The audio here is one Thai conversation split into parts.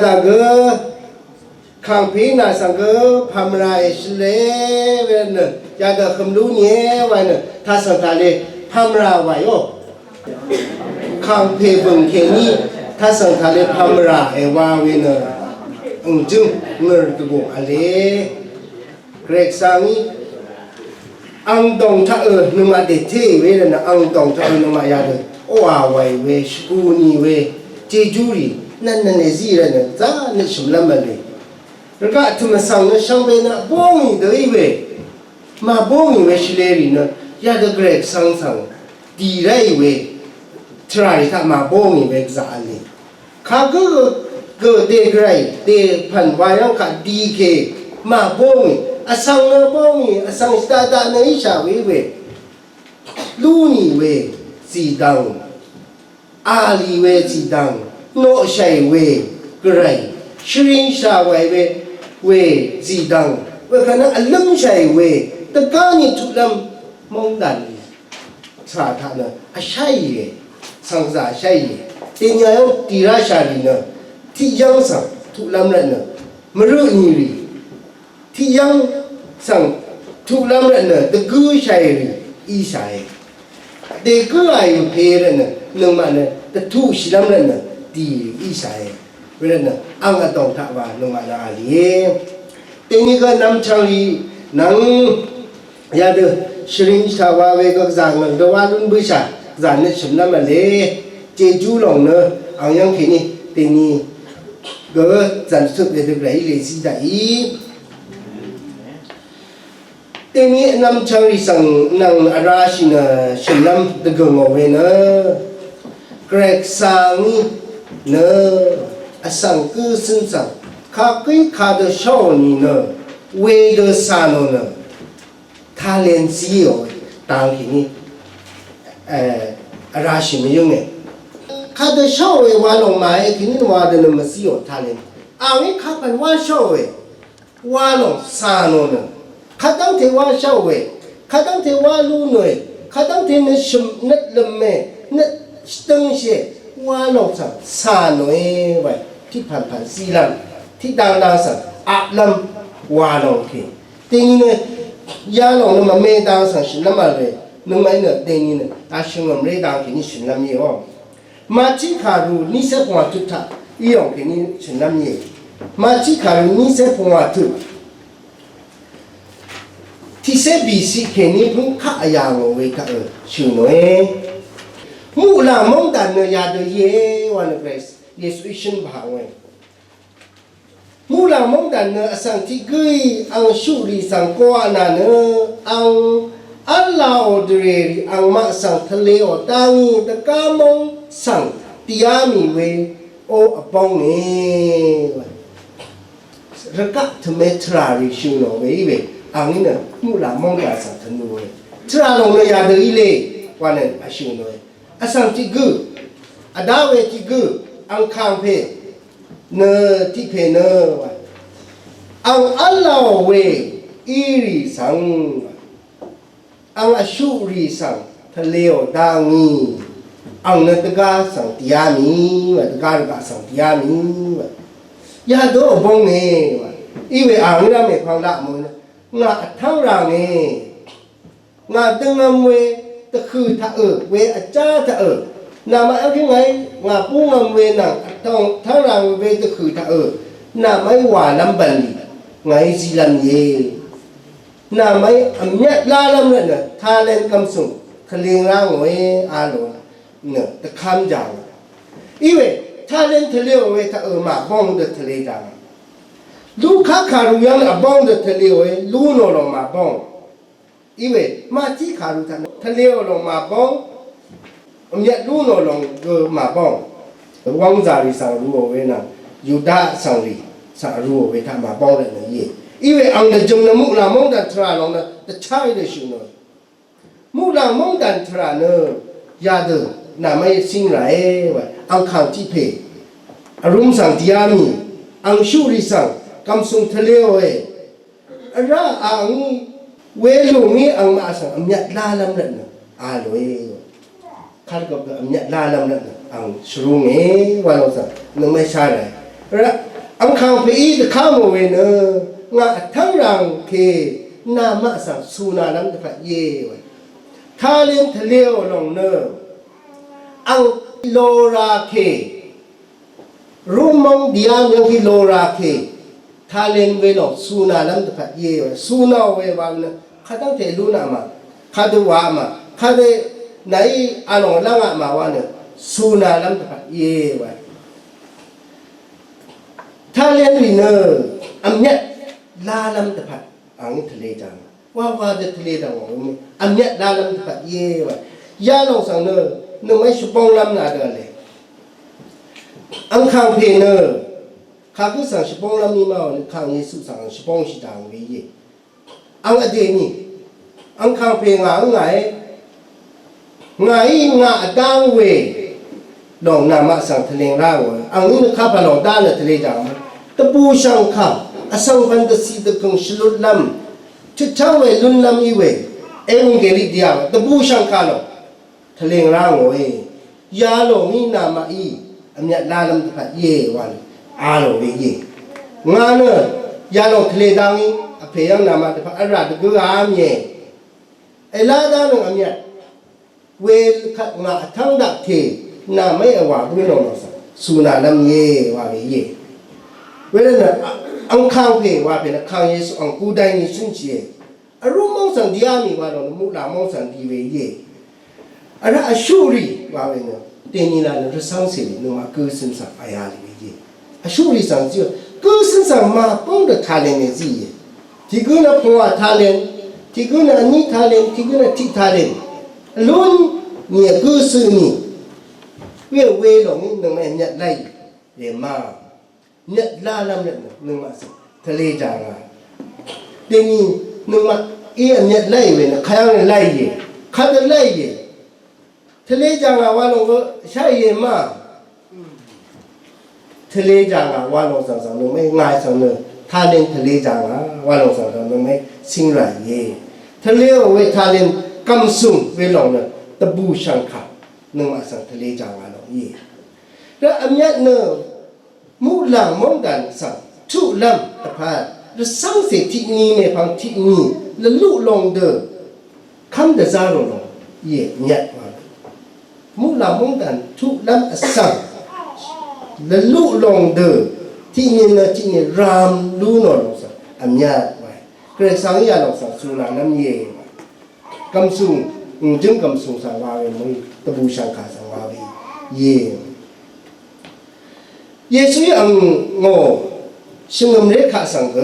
ตาเกข้างพี่นาสังเกพามราเอชเลเวนเนยาเดคำรู้เนี่ยวันเนถ้าสังกาเลพามราไว้โอข้างเพบังเคนี่ถ้าสังกาเลพามราเอวาเวนเนจึงเงินตะโกอะไรเกรกสังอังตองท่านึกมาเดทเวรนะอังตองท่านึกมายาเดโอ้อาไว้เวสกูนีเวเจจูรีนั่นเนี่ยสิเรนะจ้าเนี่ยชุมละมันเลยแล้วก็ทุกมาสั่งเนี่ยช่างเป็นนะบ้องอีเดียวเวมาบ้องอีเวชิเลรีนะยาเดเกรกสังดีไรเวทรายถ้ามาบ้องอีเวจ้าเลยข้าก็เดกไรเดพันวายังข้าดีเคมาบ้องอาสังนะบ้องอาสังสตาร์ดนะอิชาเวลูนี่เวสีดังอาลีเวสีดังโนชัยเวกรายชริงชาไวเวสีดังเวขณะอัลลัมชัยเวตะการนี่ทุลำมองดันสาธารณะอาชัยสังสาชัยเตียงตีราชาลีนะที่ยังสังทุลำนั่นนะมรุนีรีที่ยังสังทุลำนั่นนะตะกูชัยรีอีชัยเด็กก็อายุเพลนะนึกมาเนี่ยแต่ทุกสิ่งนั้นน่ะดีอีสายเวลาน่ะอังกตองทับว่านึกมาละอะไรแต่นี่ก็นำชาวลีนังยาเดชริงชาวาเวก็จางมันเดว่าลุนบุษาจางเนี่ยชุมน้ำมาเลยเจจูหลงเนอะเอาอย่างแค่นี้แต่นี่ก็จันทร์สุดเด็กไรเลยสิได้แต่นี่นำชาวลีสั่งนังอาราชินะชุมน้ำตะกงเอาไว้เนอะเกรกสังเนออสังกุสินสังข้ากุยข้าเดชาวนี่เนอเวเดสานเนอทาเลนซีโอต่างที่นี่ราชิมีอยู่เนี่ยข้าเดชาวว่าลงมาไอ้ที่นี่ว่าเดนมาซีโอทาเลนอันนี้ข้าเป็นว่าชาวว่าลงสานเนอข้าตั้งที่ว่าชาวข้าตั้งที่ว่าลูหน่วยข้าตั้งที่นึกชมนึกลมเมนึกตั้งเสียว่าลงสังสานหน่วยไว้ที่ผ่านสีลำที่ดังสังอัลลัมว่าลงที่ทีนี้เนี่ยยาลงเนี่ยมันไม่ดังสังสิลำอะไรนึกไม่เนี่ยทีนี้เนี่ยอาชิงมันไม่ดังที่นี่สิลำยี่ห้อมาจิขารูนิเสพงทุท่าอีหยองที่นี่สิลำยี่มาจิขารูนิเสพงทุที่เสบีสิแค่นี้เพิ่งข้าอย่างเอาไว้ก็ชิวหน่อยมูลามองดันเนี่ยยาเดียวันเกรสเยสุอิชันบ่าวเองมูลามองดันเนี่ยสังที่กุยอังชูรีสังกัวนาเนี่ยอังอัลลาโอเดรีอังมาสังทะเลอตังตะกามองสังติยามีเวโออปองเนี่ยรักทำเมตราริชูโนเวเวอังนี่เนี่ยมูลามองดันสังทนูเวทราลงเนี่ยยาเดียเลยวันเนี่ยอาชูโนเวอาสังที่กูอาดาวที่กูอังคางเพเนที่เพเนอังอัลลาเวอีริสังอังอชูริสังทะเลอดังนี้อังเนตกาสังติยามีวะตกาตกาสังติยามีวะยาโดบงเนวะอีเวอังนี่นะเมพังละมุนงาทั้งรังเนงาตึงงามเวตะคือทะเวอาจารย์ทะนามาเอาที่ไงงาปูงามเวนังต้องทั้งรังเวตะคือทะนาไม่หวาลำบันไงสิลำเยนาไม่อำนาจลาลำเนี่ยทาเลนคำส่งทะเลร่างเวอาโลเนี่ยตะคำจังอีเวทาเลนทะเลเวทะมาบ้องเดทะเลจังลูกค้าขารุยังบ้องเดทะเลเวลูโนลงมาบ้องอีเวมาที่ขารุทะเลลงมาบ้องอเมียลูโนลงก็มาบ้องวังจาริสังรูเวนะยูดาสังรีสังรูเวทามาบ้องเลยนะยี่อีเวอังเดจงนมุลามงดันทราลงนะแต่ใช่เลยชิโนมุลามงดันทราเนยาเดนาไม่สิ่งไรวะอังขังที่เพอารมณ์สังติยามีอังชูริสังคำสุนทะเลเวระอังเวลุงี้อังมาสังอเมียลาลำนั่นอาโลเอขัดกับอเมียลาลำนั่นอังสรุงเอวันเราสังนึกไม่ใช่เลย ระอังคางพีตะข้ามเวเนงาทั้งรังเคนามะสังสุนาลัมตะพัดเยวทาเลนทะเลวลงเนอังโลราเครูมงดิยามยังที่โลราเคทาเลนเวลงสุนาลัมตะพัดเยวสุนาเววานะข้าตั้งแต่ลูนามาข้าดูว่ามาข้าได้ไหนอารมณ์ละงะมาว่าเนี่ยสุนาลัมตะพัดเยวทาเลนวินเนอร์อันเนี้ยลาลัมตะพัดอังทะเลจังว่าจะทะเลจังวะอันเนี้ยลาลัมตะพัดเยวยาลงสังเนอนึกไม่ชุบงลำนาเดเลยอังคางเพเนอข้าคือสั่งชุบงลำนี้มาข้างเยซูสั่งชุบงชิดางวิเยอังอเดนี่อังคางเพงาไงงาดังเวลองนามะสั่งทะเลร่างวะอังนี้นึกข้าพลองด้านทะเลจังตะปูช่างข้าอสังพันธ์สีตะกงชลุดลำชุดช่างเวลุนลำอีเวเอวงเกลิดียาวตะปูช่างข้าลงทะเลร่างเวยาลงนี่นามาอีอันเนี้ยลาลัมตะพัดเยวันอาลงเวเยงาเนยาลงทะเลดังนี้อภัยยังนามาตะพัดอรัดกุอามีเอลาดานึงอันเนี้ยเวขัดงาทั้งดักเทนาไม่เอาว่าไม่ลงสักสุนาลัมเยว่าเวเยเวลานั้นอังคางเพว่าเป็นคางเยสุอังกูได้นี่สุนเชียอารมณ์มองสันดีอามีว่าลงมุลามองสันดีเวเยอันนั้นอชูรีว่าเป็นเนาะเตนิลาเนี่ยสังเสรินึกมาเกิดสิ่งสังอายาลีเย่อชูรีสังเสียเกิดสิ่งสังมาป้องเดทาเลนเนี่ยสิที่กูน่ะพัวทาเลนที่กูน่ะอันนี้ทาเลนที่กูน่ะที่ทาเลนล้วนเนี่ยเกิดสิ่งนี้เวลงนี่นึกมาเนี่ยไล่เดี๋ยวมาเนี่ยลาลำเนี่ยนึกมาสิทะเลจางอ่ะเดี๋ยวนี้นึกมาเนี่ยไล่เว้ยนะข้างเนี่ยไล่เย่ข้าจะไล่เย่ทะเลจังอ่ะว่าลงก็ใช่เย็นมากทะเลจังอ่ะว่าลงสังนึกไม่ง่ายสังเนอท่าเล่นทะเลจังอ่ะว่าลงสังนึกไม่สิ่งไรเย่ทะเลเอาไว้ท่าเล่นกำซุ่มเวลงเนี่ยตะบูช่างขับนึกมาสังทะเลจังอ่ะลงเย่แล้วอันเนี้ยเนอมูหลังมองกันสังทุลำตะพาแล้วสังเสร็จที่นี่เนี่ยพังที่นี่แล้วลุลงเด้อคำเดซาลงเย่เนี่ยมุลามงกันทุลำอสังและลุลงเดอที่นี่นะที่นี่รามลูนอลงสังอันยาไว้เกรสังยาลงสังสุนาน้ำเย่กำซุงจึงกำซุงสังวาเวมึงตะบูชังขาสังวาเวเย่เยซูอังโง่ชิงมเลขาสังเก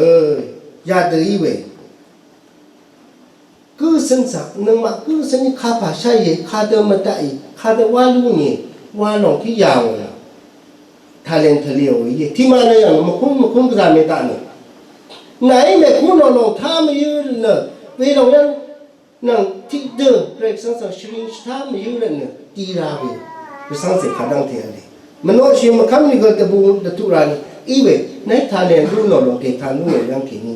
ยาเดอีเวกูสันสักนึกมากูสันนี่ข้าพาใช่ยังข้าเดิมมาได้ข้าเดิมว่าลูนี่ว่าหลงที่ยาวเลยทะเลทะเลโอ้ยที่มาเลยอย่างมาคุ้มกระดานไม่ได้เนี่ยไหนแม่คุ้มเราลงท่าไม่ยืดเนอะเวลานั้นนั่งที่เดิมเรียกสังสักชิลินท่าไม่ยืดเลยเนี่ยตีราเวไปสังเสกขาดังเทียนเลยมันว่าชิมมาคำนี้ก็จะบูดตุรานี่อีเวในทะเลรุ่นเราลงเกทันรุ่นเรายังกินนี่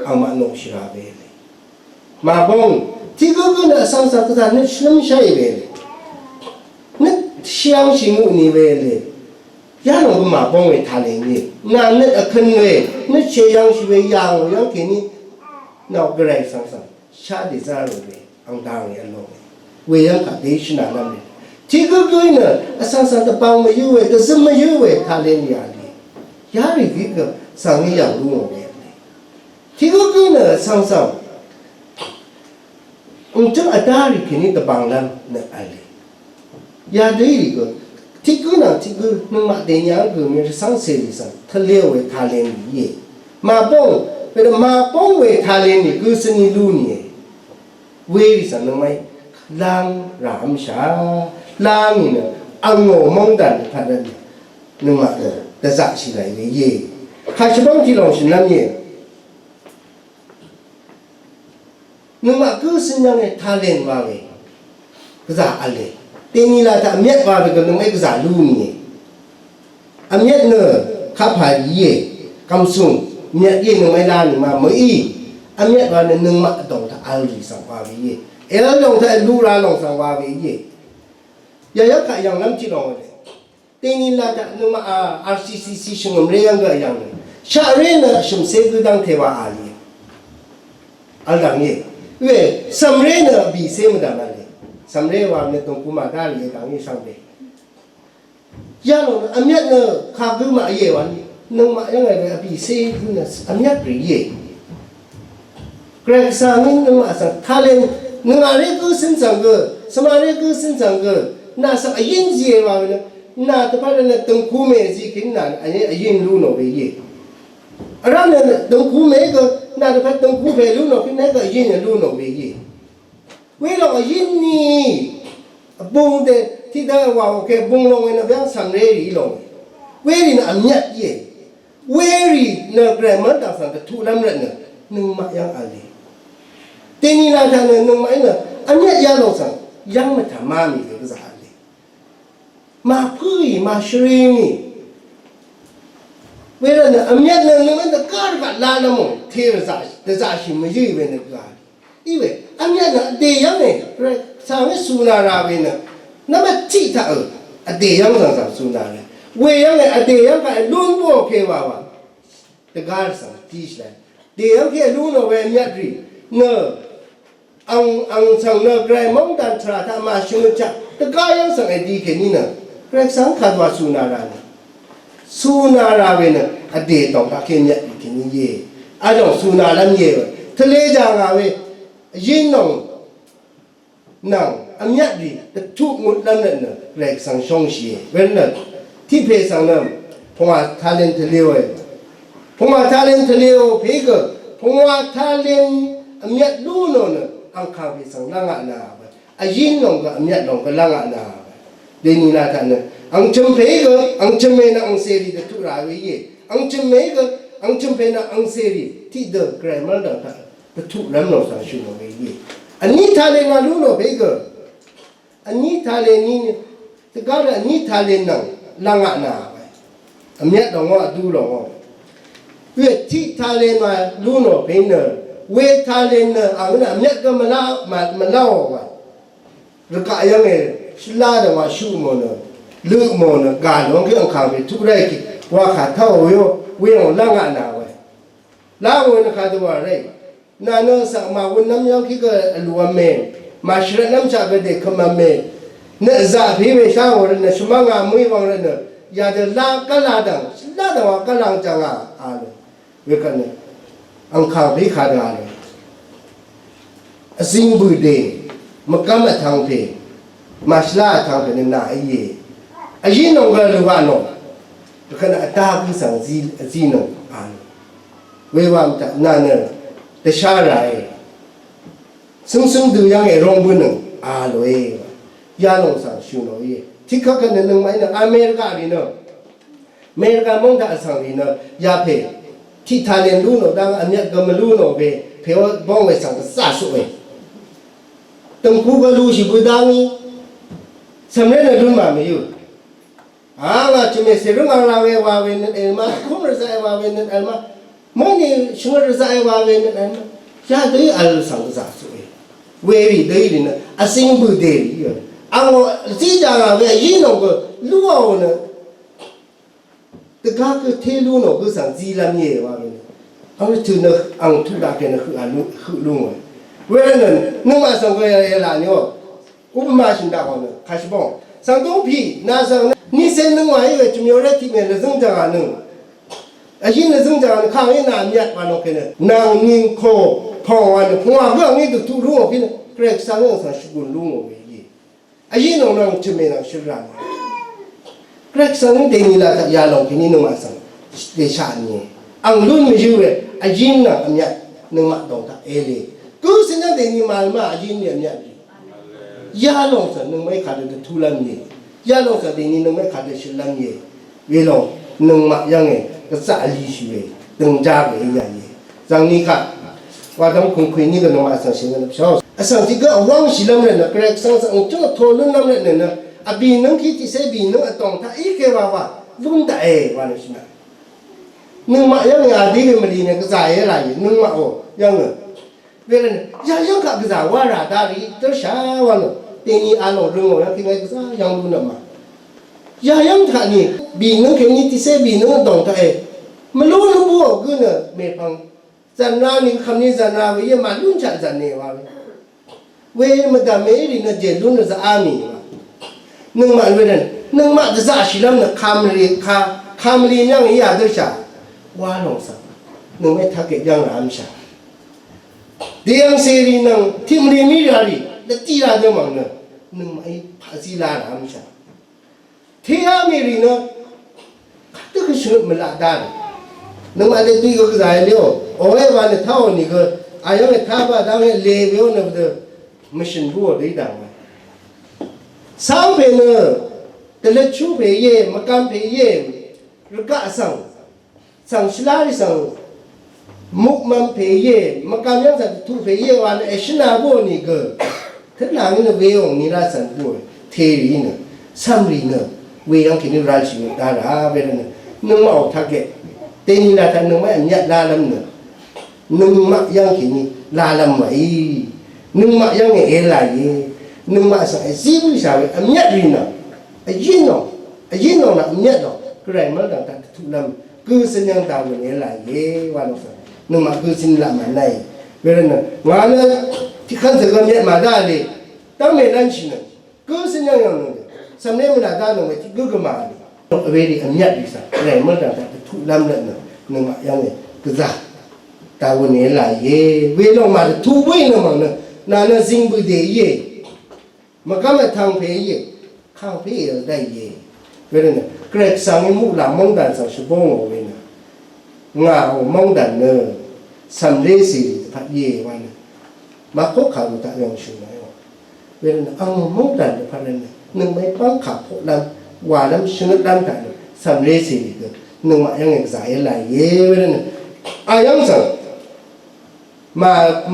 เอามาโนชิราเวมาบงที่ก็คือเนี่ยสังสักท่านเนี่ยชิมใช่เวลเนี่ยเชียงชิมุนี่เวลยาลงก็มาบงเวทาเลนี่นั่นเนี่ยขึ้นเวเนี่ยเชียงชิเวยางยังกินนี่นอกกระไรสังสักชาดิซาโรเวอังดังเนี่ยลงเวยังขัดเดชนานั่นเลยที่ก็คือเนี่ยสังสักตะปังมาอยู่เวแต่ซึมมาอยู่เวทาเลนี่อะไรยาริกิก็สังยังรู้เวที่ก็คือเนี่ยสังสักuntuk ada di kini terbanglan nak ali. Ya dari itu, tiga nama denya tu mesti sang serisan, terlew thalen ye. Mabong, pada mabong we thalen ni, kuseni lu ni. We di sana mai lang ram sha, lang ni ango mongdan pada nama tu, tersak silai ye. Kasih tilong senam ye.นึกว่าคือสิ่งยังไงทาเลนว่าเวกษาอะไรเตนีลาถ้าเมียว่าเวก็นึกไม่กษาลูนี่เมียเนอข้าพายเย่กำซุงเมียเย่นึกไม่ลานี่มาไม่อีเมียว่านึกมาตรงถ้าอัลลีสังว่าเวเย่ลงถ้าลูราลงสังว่าเวเย่ยังขายยังน้ำจีนองเลยเต Tini la ta numa RCCC shungam reyang ga yang sha re na shum se gu dang thewa ali al dang ye we sam re na bi se ma da ma le sam re wa ne tong ku ma da li dang ye sang be ya lo amyat na kha gu ma ye wa ni nung ma yang ai bi se gu na amyat ri ye Greg sang nung ma sang talent nung are gu sin sang ge sama re gu sin sang ge na sa yin ji wa ne na ta pa ne tong ku me ji kin na yin lu no be ye aram ne tong ku me ge na ta pa tong ku be lu no kin ne ge yin lu no be ye we lo yin ni bung de ti da wa ke bung lo ne ba sam re ri lo we ri na amyat ye we ri na grammar ta sa ta thu lam re ne nung ma yang ali teni la ta ne nung ma ne amyat ya lo sa yang ma ta ma mi ge za ali ma pui ma shri ni we ra ne amyat ne nung ma ta ka ka la na mo the ra za de za shi ma yi we ne ga iwe amyat na de yang ne sa me su na ra we ne na ma chi ta a de yang sa su na le we yang ne a de yang ka lun bo ke wa wa de ga sa ti shi de yang ke lu no we myat ri ne ang sang ne grai mong dan tra ta ma shu cha de ga yang sa ai di ke ni na grai sang kha wa su na ra ne su na ra we ne a de tong ka ke myat ke ni ye a jong su na lam ye the le ja nga we yin nong nang amyat ri de thu ngut lam ne ne grai sang shong shi we ne ti phe sang ne phong wa talent le we phong wa talent le o phe ge phong wa talent amyat lu no ne ang kha phe sang la nga na ba a yin nong ga amyat nong ga la nga na de ni la ta ne ang chum phe ge ang chum me na ang se ri de thu ra we ye ang chum me ge ang chum phe na ang se ri ti de grammar da ta de thu lam no sa shu no we ye ani talent na lu no phe ge ani talent ni te ga ra ani talent na la nga na ba amyat dong wa du lo wa we ti talent ma lu no phe ne we talent na ang na amyat ga ma la wa ra ka yang e la da wa shu mo ne lu mo ne ga lo ke ang kha be thu rai ki wa kha tha yo we on la nga na wa la wo ne kha do wa rai na no sa ma won nam yang ki ga lu wa me ma shra nam cha ga de khama me ne za phi me sha wo ne shma nga mui wang ne ya de la ka la da wa ka lang cha nga a le we ka ne ang kha phi kha da le a sing bu de ma ka ma thang phi ma shla thang phi ne na ai ye a yin no ga lu wa no ka na ta ku sang zi no a we wa ta na ne de sha rai sung sung du yang e rong bu ne a lo e ya lo sa shu no ye ti ka ka ne nang mai na America ri no America mong da sang ri no ya phe ti tha len lu no da amyat ga ma lu no be phe bong we sang sa su we tong ku ga lu shi bu da ni sam ne lu ma me yu a nga chi me se ru nga la we wa we ne el ma khum ra sa wa we ne el ma mo ni shu ra sa wa we ne el ma ya de al sang sa su we ri de ri ne a sing bu de ri yo ang ji ja ga we yin no ko lu wa ne de ga ke the lu no ko sang ji lam ye wa we ang tu ne ang tu da ke ne khu lu mo we ne nu ma sang ko ya la ni hoဥပမာရှင်တာဟောne kha shi bong sang dong phi na sang ni se nung wa ye chu myo re ti me le zung ja ga nung a yin le zung ja ga kha ye na myat wa no ke ne nang ning kho phong wa ne phong wa ga ngi tu tu lu mo phi ne krek sang yo sa shi gun lu mo we ye a yin no nang chu me na shi ra krek sang de ni la ta ya lo ki ni no ma sang de sha ni ang lu mi ju we a yin na amyat nung ma dong ta e le ku sin na de ni ma a yin ni amyat ya lo sa nung mai kha de thu lam ni ya lo sa de ni nung mai kha de shi lam ye we lo nung ma yang e ka sa li shi we dong ja ge ya ye zang ni kha wa dong khung khui ni ga no ma sa shi ne pyo a sang ti ga wang shi lam ne na krek sang sang chu tho lun lam ne na a bi nung ki ti se bi nung a tong tha e ke wa lung da e wa ne shi na nung ma yang ya di ge ma li ne ka sa ye la ye nung ma o yang ne we ne ya yang ka ga sa wa ra da ri to sha wa no တင်းကြီးအားလုံးလုံးလုံးရခင်ငယ်ကစားရောင်းလို့နဲ့မှာ ยายังท่านี่บีนึงแค่นี้ที่เสบีนึงตองท่ามันรู้รู้บัวกูเนี่ยไม่ฟังจันนานี่คำนี้จันนาเว้ยมาลุ้นจัดจันเนี่ยวะเว้ยมันดำเอรินะเจลุ้นจะอามีวะนึงมาเว้ยนั่นนึงมาจะจ่าชิลามเนี่ยคำลียังยาด้วยจ้าว่าลงสักนึงไม่ทักเก็บยังรำชาเดียงเสรีนังที่มันมีอะไรแล้วจีราเดมังเนี่ยนึงไม่ภาษีลารำชาที่อามีรีนะขัดก็ชุดมันละด้านนึกมาได้ดูก็ได้เลี้ยวโอ้ยวันนี้เท่านี้ก็อายุเนี่ยท่าว่าได้เลเวลเนี่ยมันมิชชั่นบัวได้ดังไหมสามเพนเนอร์แต่ละชูเพย์เย่มากำเพย์เย่ลูกกะสั่งชลาดิสั่งมุกมันเพย์เย่มากำยังสั่งทูเพย์เย่วันเอชนาบัวนี่ก็ทั้งหลังนี่เวองนี่ละสั่งบัวเทรีเนี่ยซัมรีเนี่ยเวยังคิดนี่ราชินีดาราเวรเนี่ยนึกมาออกทักเกตเตนี่ละท่านนึกไม่อันยัดลาลำเนี่ยนึกมายังคิดนี่ลาลำไหวนึกมายังเอลายนึกมาสั่งซีบุษาวอันยัดรีน่ะยินน้องน่ะอันยัดน้องก็ไรมันต่างๆทุกลำคือสัญญาณตามเอลายวันนั้นนึกมาคือสินละมันไหนเวรเนี่ยงานเนี่ยที่ขั้นสุดก็ยัดมาได้เลยตั้งไม่นั่นชินะคือสัญญาณอย่างนึงสำเร็จมันได้หนูที่กูก็มาเวรีอันยัดดิสักไรมันต่างๆทุกลำเลยนึกมายังไงก็จะตาวันนี้หลายเวลามาทุกวันนึกมันนั่นสิ่งบุตรเย่มันก็ไม่ทางเพย์ข้างเพย์ได้เย่เวลาเนี่ยเกรดสังมุกหลามองดันสังชุบงเอาไว้นะงาเอามองดันเนอสำเร็จสิพัดเย่วันมาพบข่าวตะยองชูไหมเวลาเนี่ยเอามองดันพัดเลยนึกไม่ป้องขับพวกนั้นว่าน้ำชนิดน้ำกันสำเร็จสิก็นึกมายังไงสายอะไรเย่เวลาเนี่ยอายังสั่ง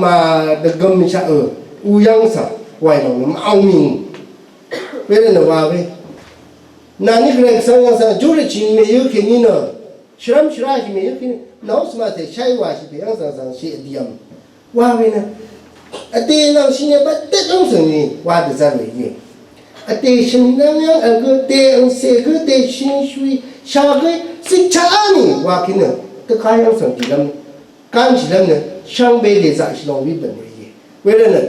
มาเด็กกำมิชาอุยังสักไว้เราเนี่ยเอามิงเวลาเนี่ยว่าเว้นั่นนี่เรื่องสังจุดที่มีอยู่แค่นี้เนาะชรามที่มีอยู่แค่นี้น้องสมาธิใช้ว่าสิเพียงสังเสียดีมว่าเว้นะอดีตเราสิ่งนี้บัดเด็ดองสิ่งนี้ว่าจะจะเลยยี่อดีตฉันนั่งยังก็เตะองเสกเตะชินชุยชาเกสิชาอันนี้ว่าแค่นี้ก็ขายองสิ่งที่ลำการที่ลำเนี่ยช่างเบลล์จะชิลองวิบัติเลยเวลาเนี่ย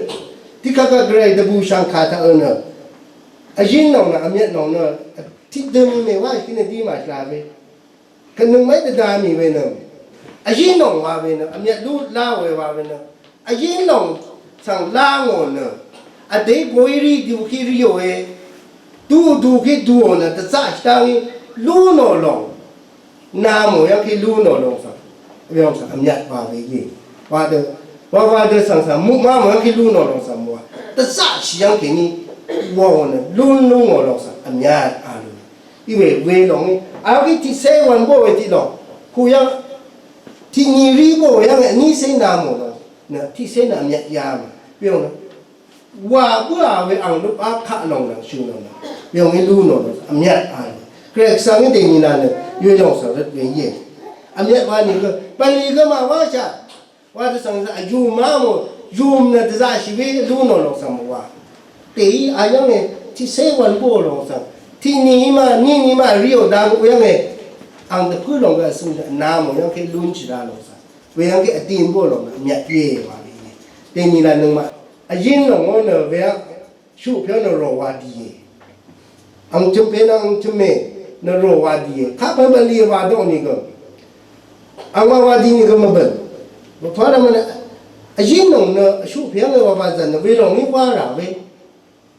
ที่ข้าก็เกรงจะบูชาขาตาเนาะอายินน้องนะอามีน้องเนาะที่เดิมไม่ว่าที่นี่ดีมาสลาเวกันนึงไม่ได้ดามีเวนะอายินน้องว่าเวนะอามีดูลาเวว่าเวนะอายินน้องสั่งลางอนเนาะอดีตบุรีดูคิริโอดูคิดูนะแต่จ่าตั้งลูนอลงน้ำมันยังคิลูนอลงสักเรื่องสักอามีว่าเวยี่ว่าเดอสั่งมุกมามันยังคิลูนอลงสักมัวแต่จ่าชียังคินี่ว่าเนี่ยลูนอลงสักอามีอาลูอีเวลงอาคิที่เซวันบ่เวที่ลงคุยังที่นี่รีบ่ยังนี่เซน้ำมันเนี่ยที่เซน้ำยามเรื่องนะว่าเพื่อเวอังลุกอาข้าลงนะชูลงนะเรื่องนี้รู้หน่อยอามีอาลูเกรกสังเกตนี่นั่นเนี่ยยืนลงสักเรื่องเย่อามีว่านี่ก็ปันนี้ก็มาว่าจะว่าจะสั่งจะยูมาโมยูมเนี่ยจะชีวิตรู้หน่อยลงสักมัวแต่อีอายังเนี่ยที่เซวันบ่ลงสักที่นี่มาเรียวดังเวยังไงอังตะพื้นลงก็สุ่มน้ำมันยังแค่ลุ้นจีราลงสักเวยังแค่ตีนบ่ลงมีเย่ว่าเลยแต่นี่ละนึงมาอายินลงเนาะเวยังชูเพียงเนาะรอว่าดีอังจุเป็นอังจุเมเนาะรอว่าดีข้าพเจ้าเรียว่าดงนี่ก็อังว่าดีนี่ก็มาเบิ่งบ่พอแล้วมันอายินลงเนาะชูเพียงเนาะว่าจันเวลงนี่ว่าราเว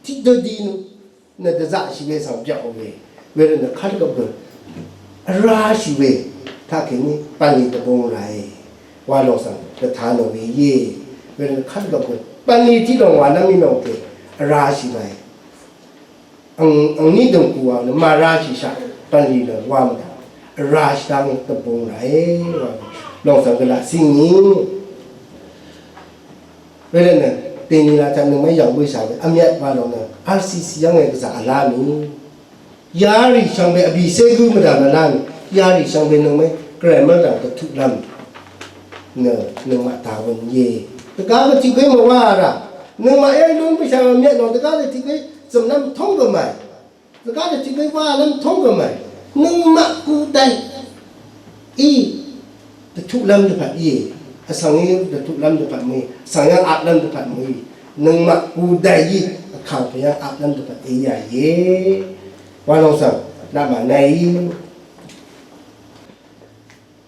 ที่ดดีนูเนี่ยจะชีวิตสังเกตเอาไว้เวลาเนี่ยขัดกับกันราชีวิตถ้าแค่นี้ปัญญาตะบงไรว่าเราสั่งจะทานเอาไว้เย่เวลาขัดกับกันปัญญาที่เราว่านั่นมีน้องเกราชีวิตอันนี้ต้องกลัวเนี่ยมาราชีชาปัญญาเนี่ยว่ามันราชทางตะบงไรว่าลองสั่งกันละสิ่งนี้เวลาเนี่ยตีนี่ละจังนึงไม่อยากบุษาวอามีว่าเราเนี่ยRCC ยังไงก็จะอาลามียาริช่างเป็นอภิเษกุมาดามลามียาริช่างเป็นนึงไม่แกรมมาดามก็ทุกลำเนี่ยนึงมาตาวันเย่แต่การที่เคยมาว่าละนึงมาไอ้ลุ้นบุษาวอามีน้องแต่การที่เคยสำนักท่องกันไหม Zakada tiga walam tonggamai. Nung mak kudai. Datuk lam dapat ye. Asangi datuk lam dapat me. Sangang at lam dapat me. Nung mak kudai ye. Akang payang at lam dapat iya ye. Walang sang. Nama nai.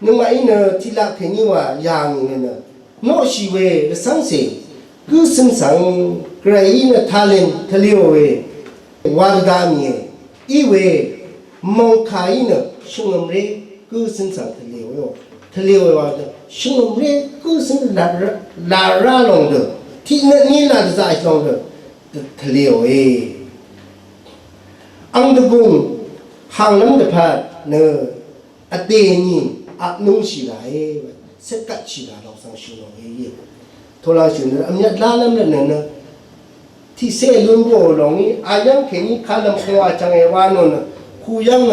Nung mak ina tilak penyiwa yang ina. No shiwe sang se. Cứ sinh sang cái na talent thaliu we warda mi i we mong khai na sungam re cứ sinh sang thaliu wa sungam re cứ sinh la ra long de thi na ni la za long de thaliu we ang de bung hang lam de phat ne ate ni at nung si la e se kat chi la long sang shu long ye thola shun amyat la lam le ne thi se lun bo long ni ayang khe ni khalam khwa chang e wa no na khu yang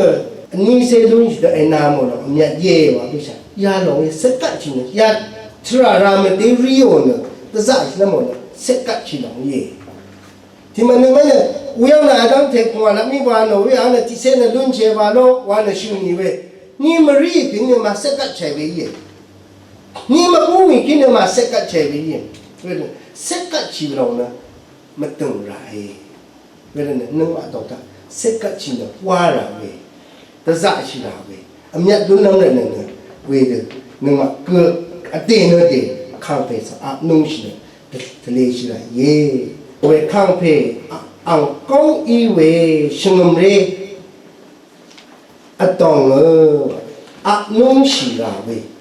ni se lun ji de na mo lo amyat ye wa bi sha ya long ye se kat chi ne ya tra ra me de ri yo ne ta za chi la mo ne se kat chi long ye ti ma ne ma ne u yang na dang the khwa la mi wa no we an ti se ne lun che wa lo wa ne shu ni we ni ma ri pin ne ma se kat che we ye ni ma bu mi kin ma se kat che bi yin we ne se kat chi lo na ma tung ra e we ne nung ma dong ta se kat chi na wa ra we ta za chi ra we amyat lu nam ne ne we de nung ma ke a te ne de khang pe sa a nung shi ne de le chi ra ye we khang pe ang kong i we shungam re a tong a nung shi ra we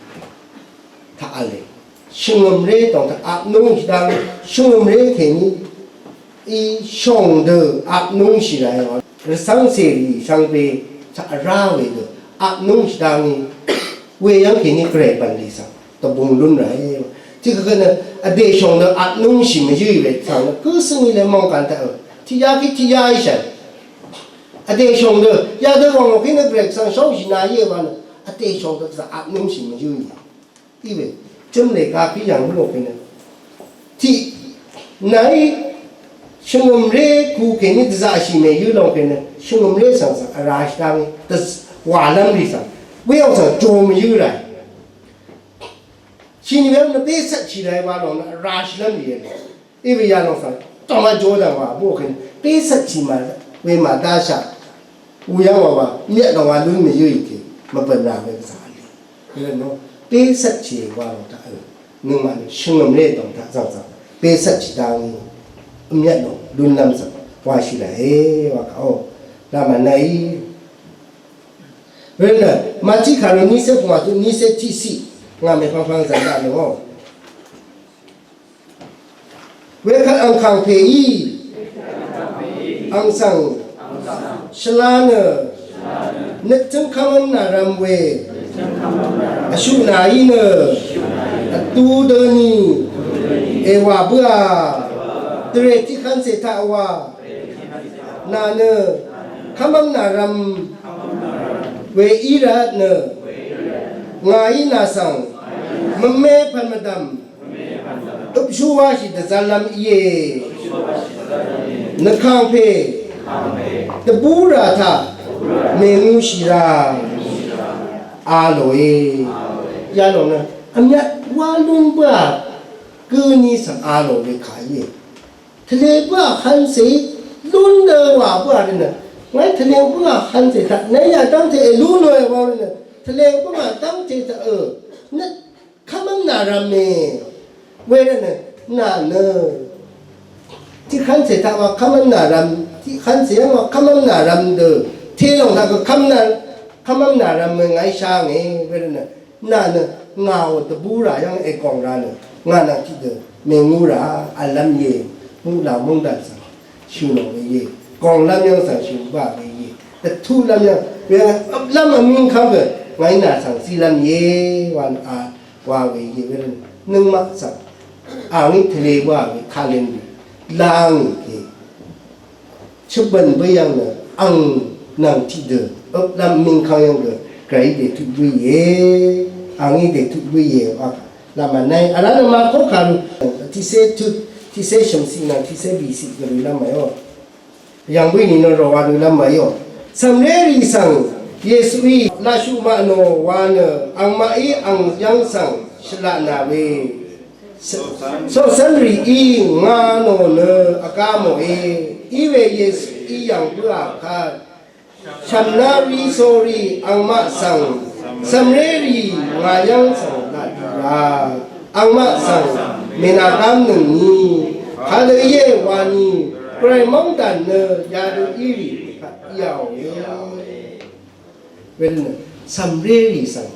ta ale shungam re tong ta ap nung shi dang shungam re ke ni i shong de ap nung shi lai wa re sang se li sang pe cha ra we de ap nung shi dang ni we yang ke ni kre ban li sang ta bung lun rai ti ka ne a de shong de ap nung shi me yi we sang ne ku sing ni le mong kan ta ti ya ki ti ya i shan a de shong de ya de wang ke ne kre sang shong shi na ye wa ne a de shong de za ap nung shi me yi因为真的咖啡养路边的，ที่ไหนช่วงเรื่องกูแค่นี้จะสิ่งไม่ยุ่งลง边的ช่วงเรื่องสังสารราชดานี่แต่ว่าลังดีสังไม่เอาสังโจมยุ่งเลยทีนี้เราเนี่ยสักทีไรว่าเราเนี่ยราชลังดีเลยอีเวียนเราสังต้องมาโจดว่าพวกนี้เป็นสักทีมาเวมาตาชาอุยังว่าเนี่ยเราว่าลุ้นไม่ยุ่งอีกทีมาเป็นราเป็นสารเลยเนาะเป็นสักทีว่าเราจะนึกมันช่วงเรื่องต้องทักสังสังเป็นสักทีดังเนี่ยเราลุ้นนำสังว่าสิละว่าเขาแล้วมันไหนเรื่องน่ะมาที่ขาเรานี่เสียผมว่าตัวนี้เสียที่สี่งานไม่ฟังสัญญาเนาะเวลาอังคังเพยีอังสังชลาเนนึกถึงคำนารำเวอชุนาอินตูเดนีเอวาเบื่อเตรที่ขันเสถาวานาเนคำนารำเวอีรัตเนงายินาสังมเมพันมดัมอุปชูวาชิตซาลัมเยนคังเพตบูราธาเมงูชิราอาโลเอยาโลนะอันนี้วาลุงบ้ากือนี่สังอาโลเวขายทะเลบ้าหันสีลุนเดว่าบ้าเลยนะไงทะเลบ้าหันสีท่าไหนอยากตั้งใจลุนเลยว่าเลยนะทะเลบ้าตั้งใจจะนั่นข้ามันนารำเมเวรเนี่ยน่าเนอที่ขันสีท่าว่าข้ามันนารำที่ขันสีว่าข้ามันนารำเด้อเที่ยวท่าก็ข้ามันนารำเมืองไงช่างเวรเนี่ยน่าเนอเงาตะบูรายังไอกองราเนี่ยงานที่เด้อเมงูราอัลลัมเยมุลามุงดันสังชิวโนเยกองลัมยังสังชิวบ้าเยแต่ทุลัมยังเวลาลัมมันมีคำเกิดไงน่าสังสีลัมเยวันอาว่าเวเยเวรนึงมักสังอ่างนี้ทะเลว่าเวคาเลนลางเกชุบันไปยังเนี่ยอังนังที่เด้อลัมมิงเขายังเด้อไกรเดทุบเยอังนี้เดทุบเยว่าลามันในอะไรนั่นมาพบกันที่เซทุที่เซชมสีนั่นที่เซบีสีก็รู้แล้วไหมว่าเ yang bini no rawa du lam mayo samleri sang Yesui la shu ma no wana ang mai ang yang sang sila na we so samri I nga no ne akamo I we yes I yang bua kha Chamnari sorry ang ma sang samleri nga yang sang na dira ang ma sang menakam ni kada ye wani prai mong dan ne ya do iri yao wen samleri sang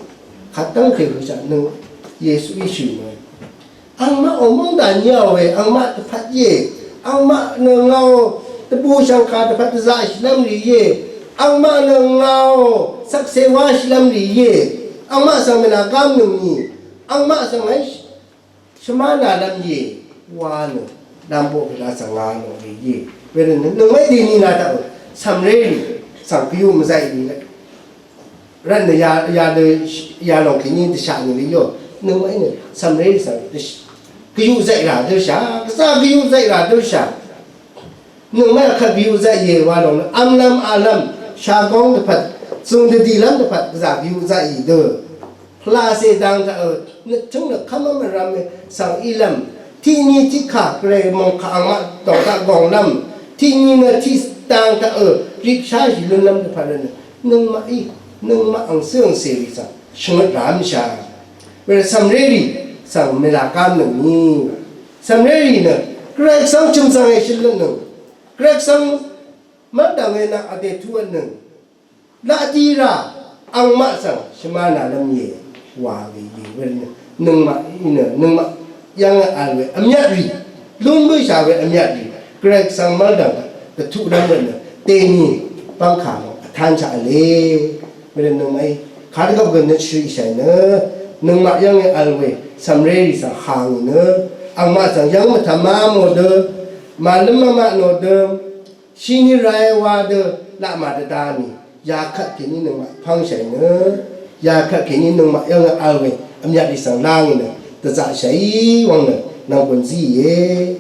khatang ke hu cha no Yesu ishu no ang ma omong dan yao we ang ma phat ye ang ma ne ngao te bu sang ka te phat za islam ri ye ang ma ne ngao sak se wa islam ri ye ang ma sang menakam ni ang ma sang ai Semana lam ye wana dambo bila sangano ye wen no mai di ni na ta samre sang piu ma sai ni ran ya de ya lo ki ni de sha ni li yo no mai ne samre sang piu sai la de sha sa piu sai la de sha no mai kha piu sai ye wa lo am lam alam sha gong de phat sung de di lam de phat za piu sai de pla se dang ta chung na kham ma ram sang ilam thi ni thi kha kre mong kha ma to ta gong lam thi ni na thi tang ta rik sha ji lu lam ta pha na nung ma ang seung se ri sa shung ram sha we sam re ri sang me la kam na ni sam re ri na kre sang chung sang e shil na kre sang ma da me na ade tu na la di ra ang ma sang shima na lam ye wa we we nung ma yang alwe amyat ri lung bu sha we amyat ri greg sang ma da the two lam na te ni pang kha no than cha le me nung mai kha da ga ne shi sha na nung ma yang alwe samre ri sa hang ne ang ma sang yang ma tha ma mo de ma lam ma no de shi ni rai wa de la ma da ni ya khat ki ni nung ma phang sha ne ya khat ki ni nung ma yang alwe amyat ri sang lang ne 这咋谁忘了那文字耶？